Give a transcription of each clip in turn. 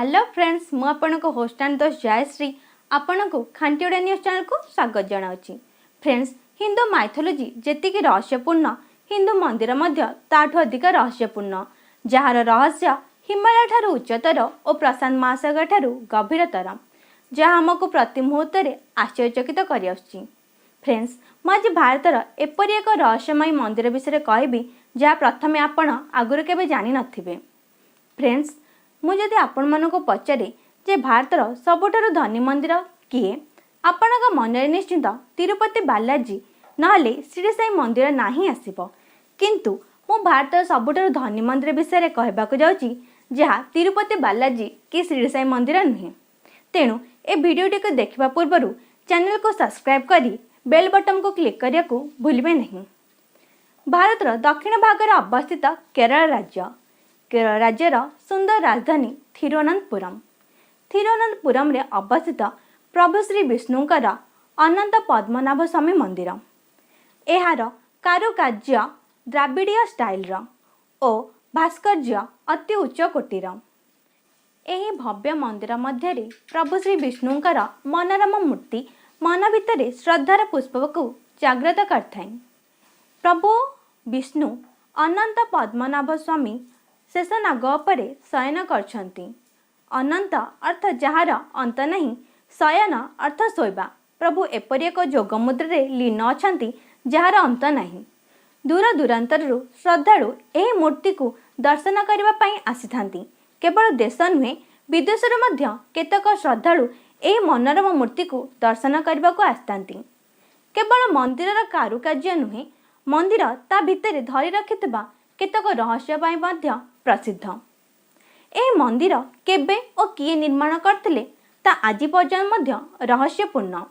Hello friends मु आपनको host and दोस्त Jayashree आपनको खांटीओडा news channel को स्वागत जनाऊँगी। फ्रेंड्स हिंदू माइथोलॉजी जेतिकी रहस्यपूर्ण हिंदू मंदिर मध्य ताठू अधिक रहस्यपूर्ण जार रहस्य हिमालय ठारू उच्चतर और प्रशांत महासागर ठारू गभीरतर जहाँ आमको प्रति मुहूर्त आश्चर्यचकित कर फ्रेंड्स मुझे भारतर एपरी एक रहस्यमय मंदिर विषय कहबी जहाँ प्रथमे आपण आगुरी केबे जानि नथिबे। फ्रेंड्स मुझे आपण मानक पचारे जे भारतर सबुठारु धनी मंदिर किए आपण मन निश्चिंत तिरुपति बालाजी नहले श्री साई मंदिर ना ही आसब किंतु मु भारतर सबुठारु धनी मंदिर विषय कहबाक जाउची जहाँ तिरुपति बालाजी कि श्री साई मंदिर नुहे। तेणु ए वीडियोटी को देखा पूर्व चैनल को सब्सक्राइब करी बेल बटन को क्लिक करने को भूलिए नहीं। भारतर दक्षिण भागर अवस्थित केरल राज्य केरल राज्यर सुंदर राजधानी थिरुवनंतपुरम रे अवस्थित प्रभु श्री विष्णुंकर अनंत पद्मनाभ स्वामी मंदिर एहार कारुकार्य द्राविड़ीय स्टाइल ओ भास्कर्य अति उच्च कोटीर। एही भव्य मंदिर मध्य प्रभु श्री विष्णुंकर मनोरम मूर्ति मन भितर श्रद्धार पुष्प को जागृत करथाय। प्रभु विष्णु अनंत पद्मनाभ स्वामी शेषनाग उपरे शयन करछंती। अनंत अर्थ जार अंत नहीं, शयन अर्थ शोइबा। प्रभु एपरि एक जोग मुद्रे लीन अछंती जार अंत नहीं। दूर दूरांतरु श्रद्धालु एही मूर्ति को दर्शन करबा पई आसीथांती। केवल देश नुहे विदेशरू मध्य केतक श्रद्धालु एही मनोरम मूर्ति को दर्शन करबा को आसतांती। केवल मंदिरर कारुकार्य नुहे मंदिर ता भितर धरी रखिथिबा केतक रहस्य पई मध्य प्रसिद्ध। एही मंदिर केबे और किए निर्माण करथिले ता आज पर्यंत मध्य रहस्यपूर्ण।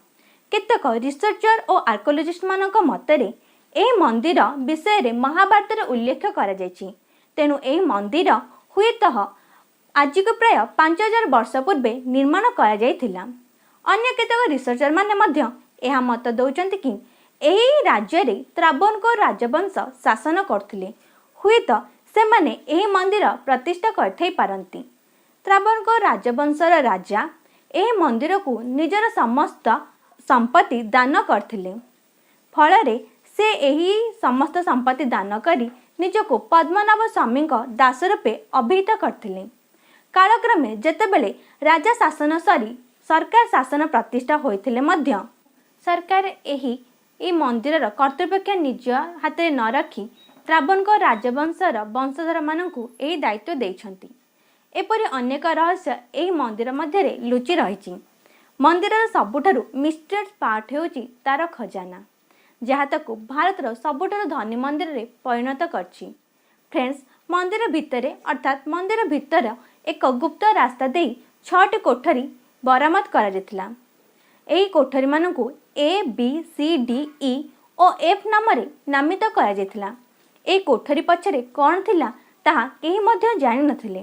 केतक रिसर्चर और आर्कोलॉजिस्ट मानक मतरे एही मंदिर विषय रे महाभारत रे उल्लेख करा जायछि। तेणु एही मंदिर हुएत आज को प्राय 5000 वर्ष पूर्वे निर्माण करा जायथिला। अन्य केतक रिसर्चर माने मध्य एहा मत दउचंती कि एही राज्य रे त्रावणकोर राजवंश शासन करथिले। हुएत से माने एही मंदिर प्रतिष्ठा करथै पारंती। त्रावणकोर राजवंशर राजा एही मंदिर को निजर समस्त संपत्ति दान करथिले। फलरे से एही समस्त संपत्ति दान करी निजको पद्मनाभ स्वामी दास रूपे अभिहित करथिले। कालक्रमे जेतेबेले राजा शासन सरी सरकार शासन प्रतिष्ठा होइथिले मध्य सरकार एही मंदिरर कर्तृपक्ष निज हाथ में न रखी त्रावणकोर राजवंशर वंशधर मानकु एही दायित्व देइछंती। एपरि अनेक रहस्य एही मंदिर मध्य लुचि रहिछि। मंदिरर सबुठारु मिस्टेरियस पार्ट हेउछि तार खजाना जहाँ ताकू भारतर सबुठारु धनी मंदिर रे परिणत करछि। फ्रेंड्स मंदिर भितरे अर्थात मंदिर भितर एक गुप्त रास्ता दे 6टी कोठरी बरामद करा जैथिला। एही कोठरी मानकु A B C D E और एफ नाम नामित करा जैथिला। ए कोठरी पछरे कौन थिला ताहा केही मध्य जानि नथिले।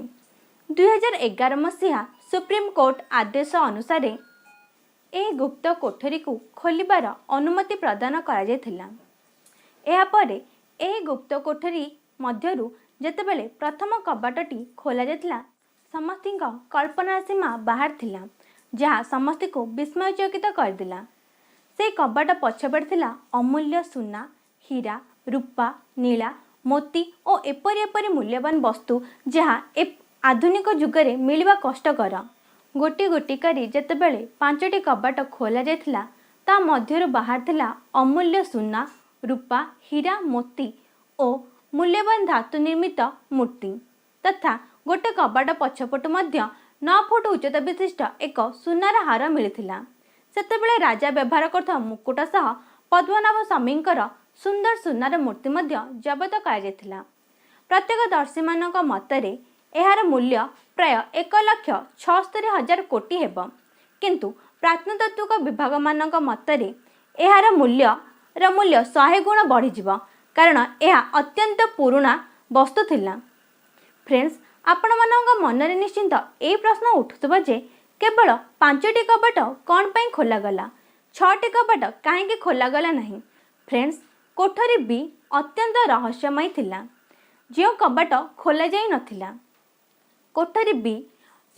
2011 मसीहा सुप्रीम कोर्ट आदेश अनुसार ए गुप्त कोठरी को खोलिबार अनुमति प्रदान करा जैथिला। एहा परे ए गुप्त कोठरी मध्यरु जेतेबेले प्रथम कबाटटी खोला जैथिला समस्तिंक कल्पना सीमा बाहर थिला जहाँ समस्त को विस्मयचकित करदिला। से कबाट पछपड़ थिला अमूल्य सुना हीरा रूपा नीला मोती और एपरी एपरी मूल्यवान वस्तु जहाँ आधुनिक जुगरे मिलवा कष्टकर। गोटी गोटी करी जेतेबेले 5टी कबाट खोला जायथिला ता मध्यरु बाहर थिला अमूल्य सुना रूपा हीरा मोती और मूल्यवान धातु निर्मित मूर्ति तथा गोटे कबाट पछपटु मध्य 9 फुट उच्चता विशिष्ट एक सुनार हार मिलिथिला। सेतेबेले राजा व्यवहार करथा मुकुट सह पद्मनाभ स्वामींकर सुंदर सुनार मूर्ति मध्य जबत करा जायथिला। प्रत्यक्षदर्शी मानक मतरे एहार मूल्य प्राय 1,76,000 कोटी हेब किंतु प्रत्नतत्त्विक विभाग मानक मतरे एहार मूल्य 100 गुण बढ़ी जिवो कारण यह अत्यंत पुराना वस्तु थिला। फ्रेंड्स आपण मानक मनरे निश्चिंत ए प्रश्न उठुथबा जे केवल 5टी कबाट कौन पई खोला गला 6टी कबाट काहेकि खोला गला नहीं। फ्रेंड्स कोठरी भी अत्यंत रहस्यमय थिला। जो कबाट खोला जाई नथिला कोठरी भी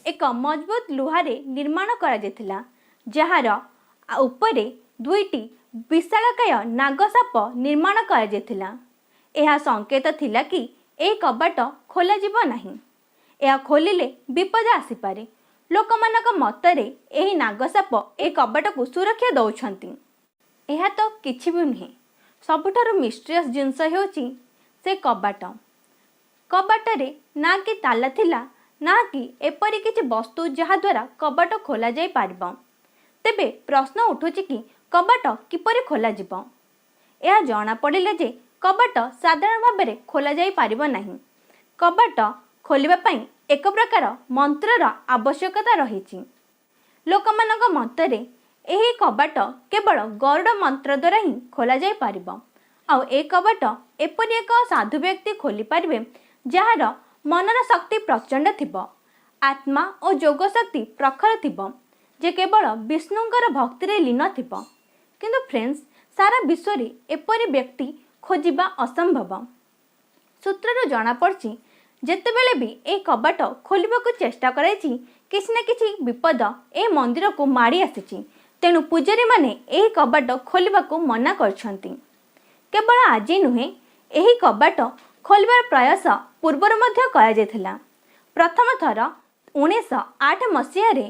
एक मजबूत लुहारे निर्माण करा जार उपरे दुईटी विशालकाय नागसाप निर्माण करा। यह संकेत थिला कि ए कबाट खोल नहीं, यह खोलिले विपद आसीपारे। लोकमानक मतरे एही नागसाप ए कबाट को सुरक्षा दौरान। यह तो किछि भी नुहे, सबुठारु मिस्ट्रियस जिनस हेउची से कबाट। कबाटरे ना कि ताला थिला ना कि एपरि किछि वस्तु जहा द्वारा कबाट खोला जाई पारिबो। तेबे प्रश्न उठुछि कि कबाट किपरि खोला जिवो। यह जणा पड़िले जे कबाट साधारण भाव में खोला जाई पारिबो नहीं। कबाट खोलिबा पई एक प्रकार मंत्रर आवश्यकता रही। लोकमानक मतरे एही कबाट केवल गरुड़ मंत्र द्वारा ही खोला जाई पारिबो। आउ ए कबाट एपरि एक साधु व्यक्ति खोली पारिबे जार मनर शक्ति प्रचंड थिबो, आत्मा और जोग शक्ति प्रखर थिबो, जे केवल विष्णुंकर भक्ति रे लीन थिबो। किंतु फ्रेंड्स, सारा विश्व रे एपरि व्यक्ति खोजिबा असंभव। सूत्रରୁ जणा पड़छि जेतेबेले भी ए कबाट खोलिबाकू चेष्टा कराइछि किछि ना किछि विपद ए मंदिर को माड़ी आसिछि। तेणु पूजारी माने एही कबाट खोलिबाकू मना करछंती। केवल आज नुहे, एही कबाट खोलिबार प्रयास पूर्वर मध्य करा जायथिला। प्रथम थर 1908 मसीह रे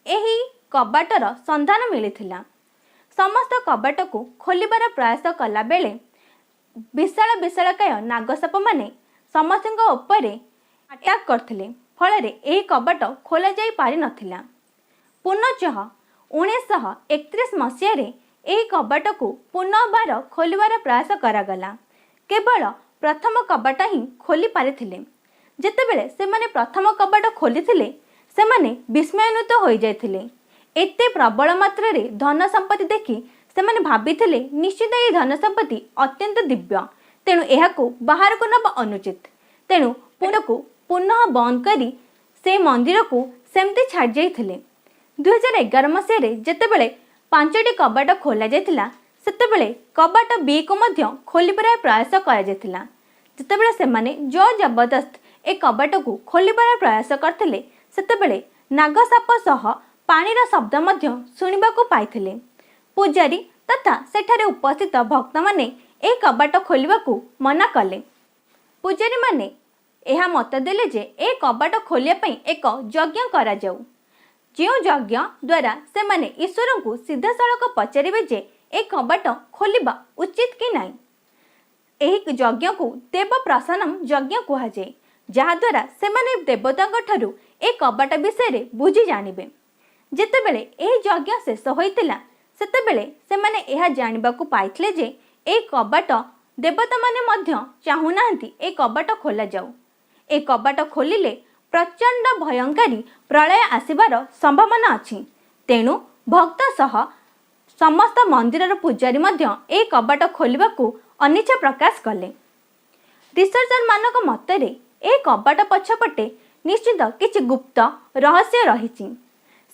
एही कबाटर संधान मिलिथिला। समस्त कबाट को खोलिबार प्रयास कला बेले विशाल विशालकाय नागसाप माने समस्त उपरे अटैक करथिले। फलरे एही कबाट खोला जाई पारि नथिला। पुनः 1931 मसीह रे एही कबाट को पुनर्बार खोलिबार प्रयास करागला। केवल प्रथम कबाट ही खोली पारिथिले। जेतेबेले सेमाने प्रथम कबाट खोलिथिले सेमाने विस्मयान्वित होई जायथिले। एते प्रबल मात्रा रे धन संपत्ति देखि सेमाने भाबिथिले निश्चित ए धन संपत्ति अत्यंत दिव्य, तेणु एहाकू बाहर को नबा अनुचित। तेणु पुनः बंद करी से मंदिर को सेमती छाड़ जाइथिले। 2011 मसीह रे जेतेबेले 5टी कबाट खोला जायथिला सेतेबेले कबाट बी को मध्य खोलिबार प्रयास करा जायथिला। जेतेबेले सेमाने जो जबरदस्त ए कबाट को खोलिबार प्रयास करथिले सेतेबेले नागसाप सह पानीर शब्द मध्य सुनिबाकू पाइथिले। पूजारी तथा सेठारे उपस्थित भक्त माने ए कबाट खोलिबाकू मना कले। पूजारी माने एहा मत देले जे ए कबाट खोलिया पई एक यज्ञ करा जाऊ। जो यज्ञ द्वारा से माने ईश्वर को सीधा सड़क पचारिबे जे ए कबाट खोलिबा उचित कि नाही। एही यज्ञ को देव प्रसन्नम यज्ञ कुहा जाए, जहा द्वारा से माने देवतांक ठारू ए कबाट विषय रे बुझी जानिबे। जेतेबेले एही यज्ञ शेष होइतिला सेतेबेले से माने एहा जानिबाकू पाइथिले जे ए कबाट देवता माने मध्य चाहू नाहंती ए कबाट खोला जाऊ। ए कबाट खोलिले प्रचंड भयंकारी प्रलय आसिबार संभावना अछि। तेणु भक्त सह समस्त मंदिरर पूजारी मध्य ए कबाट खोलिबाकू अनिच्छा प्रकाश कले। रिसर्चर मानक मतरे ए कबाट पछपटे निश्चित किछि गुप्त रहस्य रहिछि।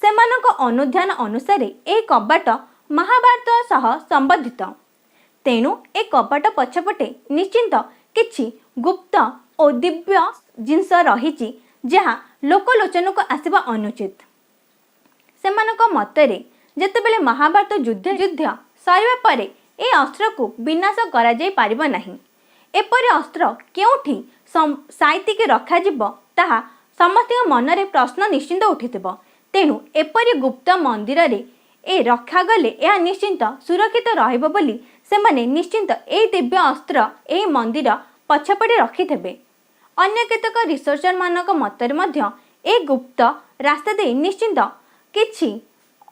सेमानक अनुध्यान अनुसारे ए कबाट महाभारत सह संबंधित। तेणु ए कबाट पछपटे निश्चित किछि गुप्त और दिव्य जिनस रहिछि जहा लोकलोचन को आसिबा अनुचित। सेमानक मतरे जेतेबेले महाभारत युद्ध सरिबा परे ए अस्त्र को विनाश करा जाई पारिबो नाही। एपरि अस्त्र केउठी साइति के रखा जिवो ताहा समस्त मनरे प्रश्न निश्चिंत उठिथिबो। तेणु एपरि गुप्त मंदिर रे ए रखा गले यह निश्चिंत सुरक्षित रहिबो बोली सेमाने निश्चिंत ए दिव्य अस्त्र ए मंदिर पछपटे रखिथेबे। अन्य केतक रिसर्चर मानक मतरे मध्य ए गुप्त रास्ता दे निश्चिंत किछि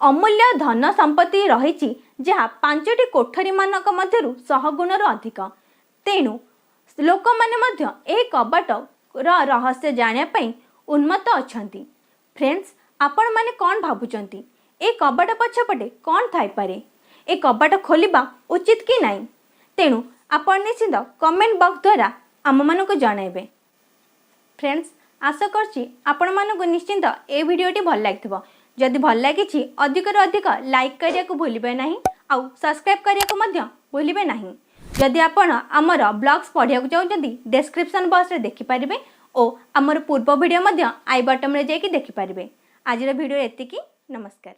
अमूल्य धन संपत्ति रहिछि जहा 5टी कोठरी मानक मध्यरु 100 गुणर अधिक। तेणु लोक माने मध्य ए कबाट रहस्य जानिया पई उन्मत्त अछंती। फ्रेंड्स, आपण माने कोन भाबुचंती ए कबाट पछपटे कोन थाई पारे? ए कबाट खोलिबा उचित कि नाही? तेणु आपण निश्चित कमेंट बॉक्स द्वारा आम मानक जणाइबे। फ्रेंड्स, आशा करछि आपण मानक निश्चित ए वीडियोटी भल लागिथिबो। जदि भल लागिछि अधिक अधिक लाइक करिया को भूलिबे नाही आउ सब्सक्राइब करिया को मध्य भूलिबे नाही। जदि आपण आमर ब्लॉग्स पढ़िया चाहते डिस्क्रिप्शन बॉक्स रे देखि पारिबे और आमर पूर्व वीडियो मध्य आई बटन में जाकि देखिपारे। आज वीडियो एतिकी। नमस्कार।